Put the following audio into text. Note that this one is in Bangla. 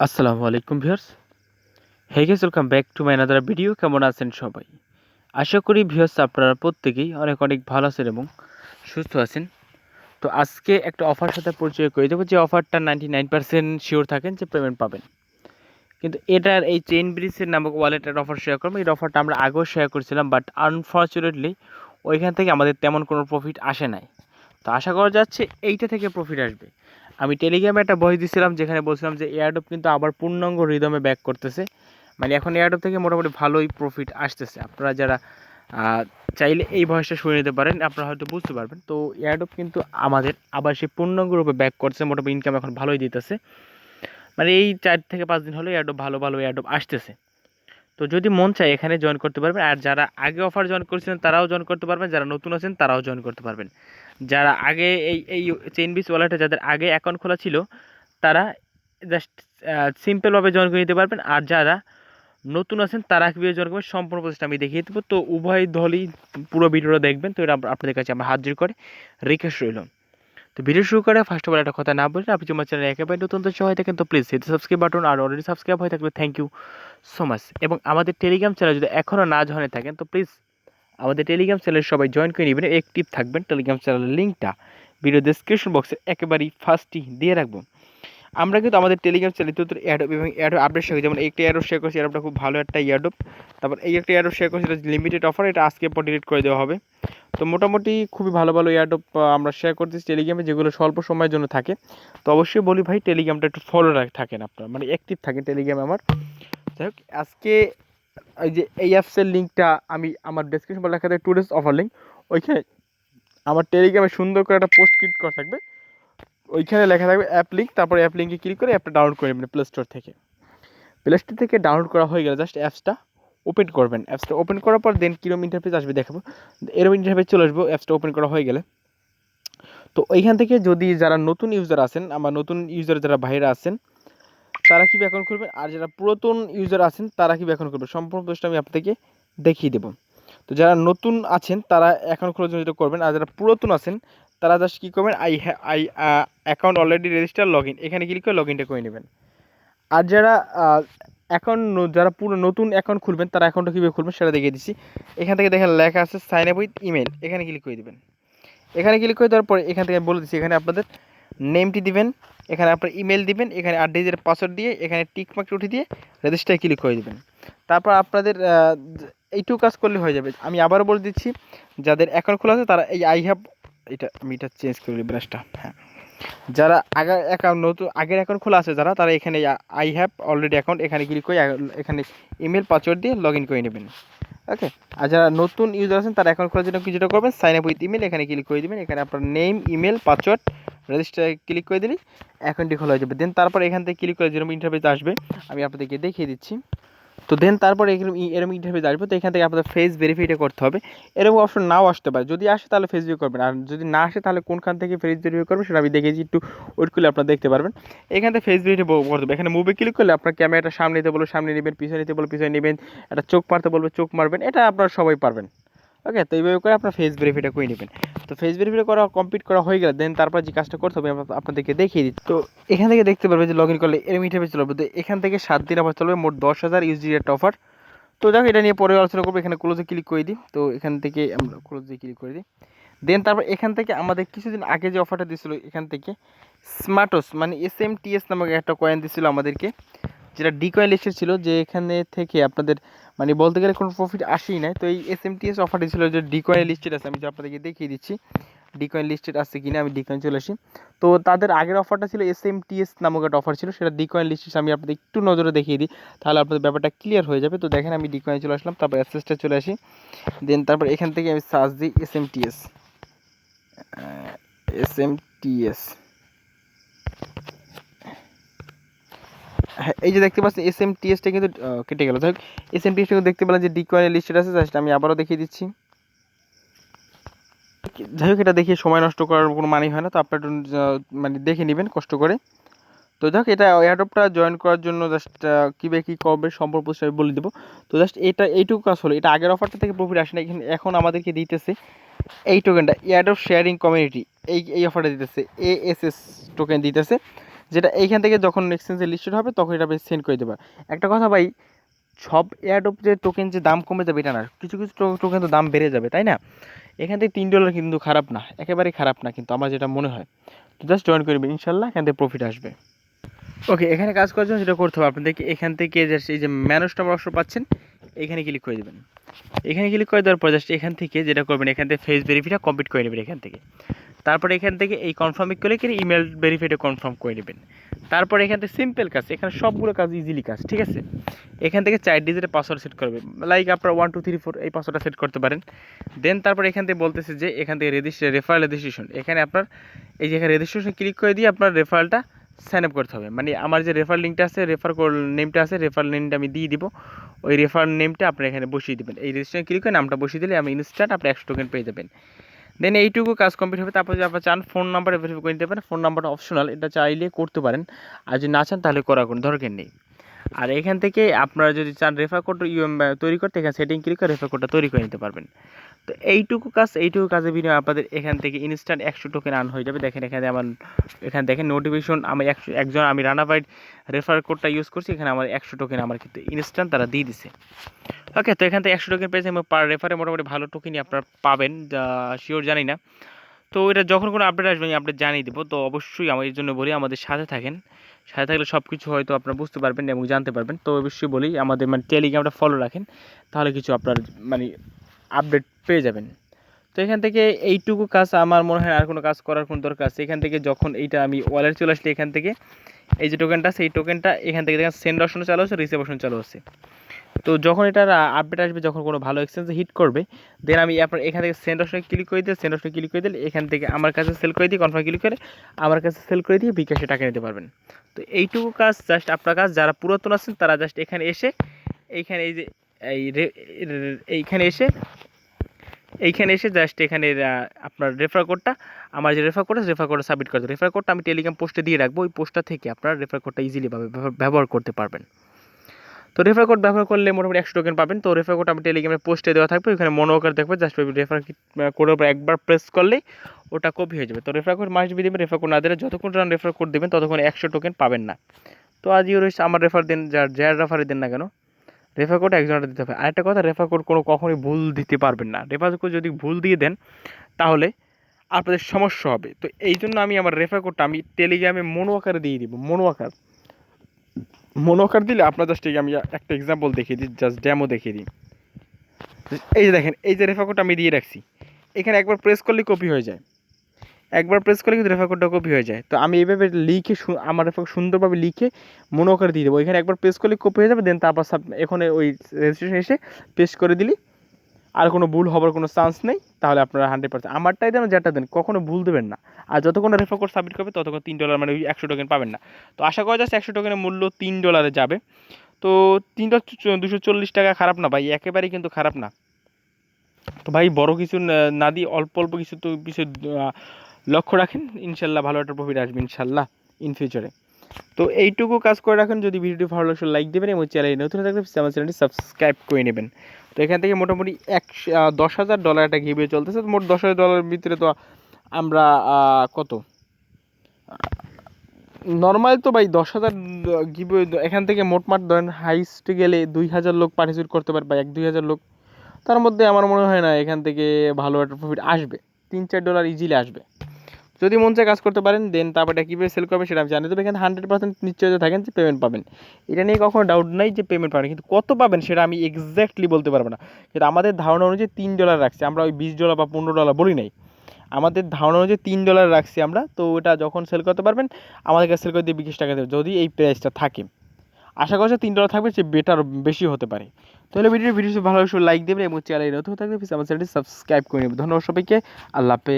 আসসালামু আলাইকুম viewers. Hey guys, welcome back to my another video. কেমন আছেন সবাই? আশা করি ভিউয়ার্স আপনারা প্রত্যেকেই অনেক অনেক ভালো আছেন এবং সুস্থ আছেন। তো আজকে একটা অফার সাথে পরিচয় করে দেবো, যে অফারটা 99% শিওর থাকেন যে পেমেন্ট পাবেন। কিন্তু এটার এই চেইন ব্রিজের নামক ওয়ালেটের অফার শেয়ার করবো। এই অফারটা আমরা আগেও শেয়ার করেছিলাম, বাট আনফর্চুনেটলি ওইখান থেকে আমাদের তেমন কোনো প্রফিট আসে নাই। তো আশা করা যাচ্ছে এইটা থেকে প্রফিট আসবে। আমি টেলিগ্রামে একটা বই দিয়েছিলাম, যেখানে বলছিলাম যে এয়ারড্রপ কিন্তু আবার পূর্ণাঙ্গ রিদমে ব্যাক করতেছে। মানে এখন এয়ারড্রপ থেকে মোটামুটি ভালোই প্রফিট আসতেছে। আপনারা যারা চাইলে এই ভয়েসটা শুনে নিতে পারেন, আপনারা হয়তো বুঝতে পারবেন। তো এয়ারড্রপ কিন্তু আমাদের আবার সেই পূর্ণাঙ্গ রূপে ব্যাক করছে, মোটামুটি ইনকাম এখন ভালোই দিতেছে। মানে এই 4 থেকে 5 দিন হলো এয়ারড্রপ ভালো ভালো এয়ারড্রপ আসতেছে। তো যদি মন চায় এখানে জয়েন করতে পারবেন। আর যারা আগে অফার জয়েন করেছিলেন তারাও জয়েন করতে পারবেন, যারা নতুন আছেন তারাও জয়েন করতে পারবেন। যারা আগে এই চেইনব্রিজ ওয়ালেটে যাদের আগে অ্যাকাউন্ট খোলা ছিল তারা জাস্ট সিম্পলভাবে জয়েন করে নিতে পারবেন। আর যারা নতুন আছেন তারা কীভাবে জয়েন করবেন সম্পূর্ণ প্রসেসটা আমি দেখিয়ে দেবো। তো উভয় দলই পুরো ভিডিওটা দেখবেন। তো এটা আপনাদের কাছে আমার হাত জোর করে রিকোয়েস্ট রইল। তো ভিডিও শুরু করে ফার্স্ট অফ অল একটা কথা না বলে, আপনি আমার চ্যানেলে একেবারে নতুন তো সবাই থাকেন তো প্লিজ হিট সাবস্ক্রাইব বাটন, আর অলরেডি সাবস্ক্রাইব হয়ে থাকলে থ্যাংক ইউ সো মাচ। এবং আমাদের টেলিগ্রাম চ্যানেল যদি এখনও না জয়েন থাকেন তো প্লিজ আমাদের টেলিগ্রাম চ্যানেল সবাই জয়েন করে নেবেন, অ্যাক্টিভ থাকবেন। টেলিগ্রাম চ্যানেলের লিঙ্কটা ভিডিও ডেসক্রিপশন বক্সে একেবারেই ফার্স্টই দিয়ে রাখবো। আমরা কিন্তু আমাদের টেলিগ্রাম চ্যানেল এয়ারড্রপ এবং এয়ারড্রপ আপডেট শেয়ার করি। যেমন একটা এয়ারড্রপ শেয়ার করছি, এয়ারড্রপটা খুব ভালো একটা এয়ারড্রপ। তারপর এই একটা এয়ারড্রপ শেয়ার করছি, এটা লিমিটেড অফার, এটা আজকে পর ডিলিট করে দেওয়া হবে। তো মোটামুটি খুবই ভালো ভালো এয়ারড্রপ আমরা শেয়ার করতেছি টেলিগ্রামে, যেগুলো স্বল্প সময়ের জন্য থাকে। তো অবশ্যই বলি ভাই, টেলিগ্রামটা একটু ফলো থাকেন আপনারা, মানে অ্যাক্টিভ থাকেন টেলিগ্রামে আমার। যাই হোক, আজকে এই যে এই অ্যাপসের লিঙ্কটা আমি আমার ডেসক্রিপশন বলে লেখা থাকে টু ডেজ অফার লিঙ্ক, ওইখানে আমার টেলিগ্রামে সুন্দর করে একটা পোস্ট ক্রিয়েট করা থাকবে, ওইখানে লেখা থাকবে অ্যাপ লিঙ্ক। তারপরে অ্যাপ লিঙ্কে ক্লিক করে অ্যাপটা ডাউনলোড করে নেবেন প্লে স্টোর থেকে। প্লে স্টোর থেকে ডাউনলোড করা হয়ে গেলে জাস্ট অ্যাপসটা ওপেন করবেন। অ্যাপসটা ওপেন করার পর দেন কীরকম ইন্টারফেস আসবে দেখাবো, এরকম ইন্টারফেস চলে আসবো অ্যাপসটা ওপেন করা হয়ে গেলে। তো ওইখান থেকে যদি যারা নতুন ইউজার আছেন, আমার নতুন ইউজার যারা ভাইরা আছেন তারা কীভাবে অ্যাকাউন্ট খুলবেন, আর যারা পুরাতন ইউজার আছেন তারা কীভাবে অ্যাকাউন্ট খুলবেন সম্পূর্ণ প্রসেসটা আমি আপনাদেরকে দেখিয়ে দেবো। তো যারা নতুন আছেন তারা অ্যাকাউন্ট খোলার জন্য যেটা করবেন, আর যারা পুরাতন আছেন তারা জাস্ট কী করবেন, account already register log in, এখানে ক্লিক করে লগ ইনটা করে নেবেন। আর যারা যারা পুরো নতুন অ্যাকাউন্ট খুলবেন তারা অ্যাকাউন্টটা কীভাবে খুলবেন সেটা দেখিয়ে দিচ্ছি। এখান থেকে দেখেন লেখা আছে সাইন আপ উইথ ইমেল, এখানে ক্লিক করে দেবেন। এখানে ক্লিক করে দেওয়ার পরে এখান থেকে আমি বলে দিচ্ছি, এখানে আপনাদের নেমটি দিবেন, এখানে আপনার ইমেল দিবেন, এখানে 8 ডিজিটের পাসওয়ার্ড দিয়ে এখানে টিকমার্ক উঠিয়ে দিয়ে রেজিস্টারে ক্লিক করে দেবেন। তারপর আপনাদের এইটুকু কাজ করলে হয়ে যাবে। আমি আবারও বলে দিচ্ছি, যাদের অ্যাকাউন্ট খোলা আছে তারা এই আই হ্যাভ, এটা চেঞ্জ করে ব্রাশটা, হ্যাঁ, যারা আগের অ্যাকাউন্ট খোলা আছে যারা, তারা এখানে আই হ্যাভ অলরেডি অ্যাকাউন্ট, এখানে ক্লিক করে এখানে ইমেল পাসওয়ার্ড দিয়ে লগ ইন করে নেবেন। ওকে। আর যারা নতুন ইউজার আছেন তারা অ্যাকাউন্ট খোলার জন্য যেটা করবেন, সাইন আপ উইথ ইমেল, এখানে ক্লিক করে দেবেন। এখানে আপনার নেম, ইমেল, পাসওয়ার্ড, রেজিস্টারে ক্লিক করে দিলেই অ্যাকাউন্টটি খোলা হয়ে যাবে। দেন তারপর এখান থেকে ক্লিক করে যেরকম ইন্টারফেস আসবে আমি আপনাদেরকে দেখিয়ে দিচ্ছি। তো দেন তারপরে এরকম ইন্টারফেস আসবে। তো এখান থেকে আপনাদের ফেস ভেরিফাইটা করতে হবে। এরকম অপশন নাও আসতে পারে, যদি আসে তাহলে ফেস ভেরিফাই করবেন, আর যদি না আসে তাহলে কোনখান থেকে ফেস ভেরিফাই করবেন সেটা আমি দেখেছি, একটু ওয়েট করলে আপনারা দেখতে পারবেন। এখান থেকে ফেস ভেরিফাই করতে হবে। এখানে মুভে ক্লিক করলে আপনার ক্যামেরাটা সামনে নিতে বলবে সামনে নেবেন, পিছনে নিতে বলবে পিছনে নেবেন, একটা চোখ মারতে বলবে চোখ মারবেন, এটা আপনারা সবাই পারবেন। ওকে। তো এইভাবে করে আপনার ফেস ভেরিফাইটা করে নেবেন। তো ফেস ভেরিফাই করা কমপ্লিট করা হয়ে গেলে দেন তারপর যে কাজটা করতে হবে আপনাদেরকে দেখিয়ে দিচ্ছি। তো এখান থেকে দেখতে পারবেন যে লগ ইন করলে এরকম ইন্টারফেস চলবে। তো এখান থেকে 7 দিন অফার চলবে, মোট 10,000 ইউএসডি একটা অফার। তো দেখো, এটা নিয়ে পরে আলোচনা করবো। এখানে ক্লোজে ক্লিক করে দিই। তো এখান থেকে আমরা ক্লোজে ক্লিক করে দিই। দেন তারপর এখান থেকে আমাদের কিছুদিন আগে যে অফারটা দিয়েছিলো, এখান থেকে স্মার্টস মানে SMTS নামক একটা কয়েন দিয়েছিলো আমাদেরকে, যেটা ডি কয়েন লিস্টেড ছিল, যে এখানে থেকে আপনাদের মানে বলতে গেলে কোনো প্রফিট আসেই নাই। তো এই SMTS অফার দিয়েছিলো যে ডি কয়েন লিস্টেড আছে, আমি যে আপনাদেরকে দেখিয়ে দিচ্ছি ডি কয়েন লিস্টেড আছে কিনা। আমি ডি কয়েন চলে আসি। তো তাদের আগের অফারটা ছিল SMTS নামক একটা অফার ছিল, সেটা ডি কয়েন লিস্টেড আমি আপনাদের একটু নজরে দেখিয়ে দিই, তাহলে আপনাদের ব্যাপারটা ক্লিয়ার হয়ে যাবে। তো দেখেন আমি ডি কয়েনে চলে আসলাম, তারপর অ্যাক্সেসটা চলে আসি। দেন তারপর এখান থেকে আমি সার্চ দিই SMTS। হ্যাঁ, এই যে দেখতে পাচ্ছেন SMTSটা কিন্তু কেটে গেল। যাই হোক, SMTSটা কিন্তু দেখতে পেলাম যে ডি কয়েনের লিস্টেড আছে, জাস্ট আমি আবারও দেখিয়ে দিচ্ছি। যাই হোক, এটা দেখিয়ে সময় নষ্ট করার কোনো মানেই হয় না, তো আপনারা মানে দেখে নেবেন কষ্ট করে। তো যাই হোক, এটা এয়ারড্রপটা জয়েন করার জন্য জাস্ট কীভাবে কী করবে সম্পর্ক আমি বলে দেবো। তো জাস্ট এইটুকু কাজ হলো। এটা আগের অফারটা থেকে প্রফিট আসে না, এখন আমাদেরকে দিতেছে এই টোকেনটা এয়ারড্রপ শেয়ারিং কমিউনিটি, এই অফারটা দিতেছে ASS টোকেন দিতেছে, যেটা এইখান থেকে যখন এক্সচেঞ্জে লিস্টেড হবে তখন এটা সেন্ড করে দেবে। একটা কথা ভাই, সব এয়ারড্রপ যে টোকেন যে দাম কমে যাবে এটা না, কিছু কিছু টোকেন তো দাম বেড়ে যাবে, তাই না? এখান থেকে $3 কিন্তু খারাপ না, একেবারেই খারাপ না কিন্তু আমার যেটা মনে হয়। তো জাস্ট জয়েন করবে, ইনশাল্লাহ এখান থেকে প্রফিট আসবে। ওকে, এখানে কাজ করার জন্য যেটা করতে হবে আপনাদেরকে, এখান থেকে জাস্ট এই যে ম্যানেজ নাম্বার অপশন পাচ্ছেন, এখানে ক্লিক করে দেবেন। এখানে ক্লিক করে দেওয়ার পর জাস্ট এখান থেকে যেটা করবেন, এখান থেকে ফেস ভেরিফাইটা কমপ্লিট করে নেবেন এখান থেকে। তারপরে এখান থেকে এই কনফার্মে ক্লিক করে ইমেল ভেরিফাইটা কনফার্ম করে নেবেন। তারপরে এখান থেকে সিম্পল কাজ, এখানে সবগুলো কাজ ইজিলি কাজ, ঠিক আছে? এখান থেকে 4 ডিজিটের পাসওয়ার্ড সেট করবে, লাইক আপনার 1 2 3 4 এই পাসওয়ার্ডটা সেট করতে পারেন। দেন তারপর এখান থেকে বলতেছে যে এখান থেকে রেফারেল রেজিস্ট্রেশন, এখানে আপনার এই যে এখানে রেজিস্ট্রেশন ক্লিক করে দিয়ে আপনার রেফারেলটা সাইন আপ করতে হবে। মানে আমার যে রেফার লিঙ্কটা আছে, রেফার নেমটা আছে, রেফার নেমটা আমি দিয়ে দিব, ওই রেফার নেমটা আপনার এখানে বসিয়ে দেবেন। এই রেজিস্ট্রেশন ক্লিক করে নামটা বসিয়ে দিলে আমি ইনস্ট্যান্ট আপনি 100 টোকেন পেয়ে যাবেন। দেন এইটুকু কাজ কমপ্লিট হবে। তারপর যদি আপনার চান ফোন নাম্বারে ভেরিফাই করে নিতে পারেন, ফোন নাম্বারটা অপশনাল, এটা চাইলে করতে পারেন, আর যদি না চান তাহলে করার কোনো দরকার নেই। আর এখান থেকে আপনারা যদি চান রেফার কোড তৈরি করতে, এখানে সেটিং ক্লিক করে রেফার কোডটা তৈরি করে নিতে পারবেন। তো এইটুকু কাজের বিনিময়ে আপনাদের এখান থেকে ইনস্ট্যান্ট 100 টোকেন আর্ন হয়ে যাবে। দেখেন এখানে দেখেন নোটিফিকেশন, আমি আমি রানাবাইড রেফার কোডটা ইউজ করছি, এখানে আমার 100 টোকেন আমার কিন্তু ইনস্ট্যান্ট তারা দিয়ে দিছে। ওকে, তো এখান থেকে 100 টোকেন পেয়েছে এবং পার রেফারে মোটামুটি ভালো টোকেনই আপনারা পাবেন, শিওর জানি না। তো এটা যখন কোনো আপডেট আসবে আমি আপডেট জানিয়ে দেবো। তো অবশ্যই আমার এই জন্য বলি আমাদের সাথে থাকেন, সাথে থাকলে সব কিছু হয়তো আপনারা বুঝতে পারবেন এবং জানতে পারবেন। তো অবশ্যই বলি আমাদের টেলিগ্রামটা ফলো রাখেন, তাহলে কিছু আপনার আপডেট পেয়ে যাবেন। তো এখান থেকে এইটুকু কাজ আমার মনে হয় আর কোনো কাজ করার কোনো দরকার আছে। এখান থেকে যখন এইটা আমি ওয়ালেট চলে আসলে এখান থেকে এই যে টোকেনটা আছে, এই টোকেনটা এখান থেকে দেখেন সেন্ড অপশন চালু হচ্ছে, রিসিভ অপশন চালু হচ্ছে। তো যখন এটার আপডেট আসবে, যখন কোনো ভালো এক্সচেঞ্জে হিট করবে, দেন আমি আপনার এখান থেকে সেন্ড অপশনে ক্লিক করে দিলে এখান থেকে আমার কাছে সেল করে দিয়ে কনফার্ম ক্লিক করে আমার কাছে সেল করে দিয়ে বিকাশে টাকা নিতে পারবেন। তো এইটুকু কাজ জাস্ট আপনার কাজ, যারা পুরাতন আছেন তারা জাস্ট এখানে এসে এইখানে এই যে এইখানে এসে জাস্ট এখানে আপনার রেফার কোডটা, আমার যে রেফার কোডটা সাবমিট করতে, রেফার কোডটা আমি টেলিগ্রাম পোস্টে দিয়ে রাখবো, ওই পোস্টটা থেকে আপনার রেফার কোডটা ইজিলি ব্যবহার করতে পারবেন। তো রেফার কোড ব্যবহার করলে মোটামুটি 100 টোকেন পাবেন। তো রেফার কোড আমি টেলিগ্রামে পোস্টে দেওয়া থাকবে, ওখানে মনোকার দেখবে, জাস্ট রেফার কোডের উপর একবার প্রেস করলেই ওটা কপি হয়ে যাবে। তো রেফার কোড মাস্ট বি দেবেন, রেফার কোড না দিলে যতক্ষণ রেফার কোড দেবেন ততক্ষণ 100 টোকেন পাবেন না। তো আজই রয়েছে আমার রেফার দেন, যার রেফারে দেন না কেন রেফার কোড একজনটা দিতে হবে। আরেকটা কথা, রেফার কোড কখনোই ভুল দিতে পারবেন না। রেফার কোড যদি ভুল দিয়ে দেন তাহলে আপনাদের সমস্যা হবে। তো এই জন্য আমি আমার রেফার কোডটা আমি টেলিগ্রামে মনো আকারে দিয়ে দিব, মনো আকার দিলে আপনার জাস্ট আমি একটা এক্সাম্পল দেখিয়ে দিই, জাস্ট ডেমো দেখিয়ে দিই। এই যে দেখেন, এই যে রেফার কোডটা আমি দিয়ে রাখছি, এখানে একবার প্রেস করলেই কপি হয়ে যায়, একবার প্রেস করলে কিন্তু রেফার কোডটা কপি হয়ে যায়। তো আমি এইভাবে লিখে আমার রেফার সুন্দরভাবে লিখে মনো আকারে দিয়ে দেবো, এখানে একবার প্রেস করলে কপি হয়ে যাবে। দেন তারপর এখানে ওই রেজিস্ট্রেশন এসে পেস্ট করে দিলি, আর কোনো ভুল হবার কোনো চান্স নেই। তাহলে আপনারা 100% আমারটাই দেন যেটা দেন কখনো ভুল দেবেন না। আর যতক্ষণ রেফার কোড সাবমিট করবে ততক্ষণ $3 মানে ওই 100 টোকেন পাবেন না। তো আশা করা যাচ্ছে 100 টোকেনের মূল্য $3 যাবে। তো $240 খারাপ না ভাই, একেবারেই কিন্তু খারাপ না। তো ভাই বড় কিছু না দিয়ে অল্প অল্প কিছু তো কিছু লক্ষ্য রাখেন, ইনশাল্লাহ ভালো একটা প্রফিট আসবে ইনশাল্লাহ ইন ফিউচারে। তো এইটুকু কাজ করে রাখেন। যদি ভিডিওটি ভালো লাগলে লাইক দেবেন এবং চ্যানেলে নতুন থাকলে আমার চ্যানেলটি সাবস্ক্রাইব করে নেবেন। তো এখান থেকে মোটামুটি $10,000 একটা গিভওয়ে চলতেছে। মোট $10,000 ভিতরে তো আমরা কত নর্মাল তো ভাই 10,000 গিভওয়ে, এখান থেকে মোটমাট ধরেন হাইস্ট গেলে 2,000 লোক পার্টিসিপেট করতে পারে বা 1-2,000 লোক। তার মধ্যে আমার মনে হয় না এখান থেকে ভালো একটা প্রফিট আসবে, $3-4 ইজিলি আসবে। যদি মন চায় কাজ করতে পারেন। দেন তারপর এটা কীভাবে সেল করবে সেটা আমি জানি, তবে এখানে 100% নিশ্চয়তা থাকেন যে পেমেন্ট পাবেন, এটা নিয়ে কখনো ডাউট নাই যে পেমেন্ট পাবেন, কিন্তু কত পাবেন সেটা আমি এক্স্যাক্টলি বলতে পারবো না। কিন্তু আমাদের ধারণা অনুযায়ী $3 রাখছি আমরা, ওই $20 বা $15 বলি নাই, আমাদের ধারণা অনুযায়ী $3 রাখছি আমরা। তো ওটা যখন সেল করতে পারবেন আমাদের কাছে সেল করে দিয়ে 20 টাকা দেবে, যদি এই প্রাইসটা থাকে। আশা করছি $3 থাকবে, সে বেটার বেশি হতে পারে। তাহলে ভিডিও ভালো লাইক দেবেন এবং চ্যানেলে নতুন থাকলে প্লিজ আমার চ্যানেলটি সাবস্ক্রাইব করে নেবেন। ধন্যবাদ সবাইকে, আল্লাহ হাফেজ।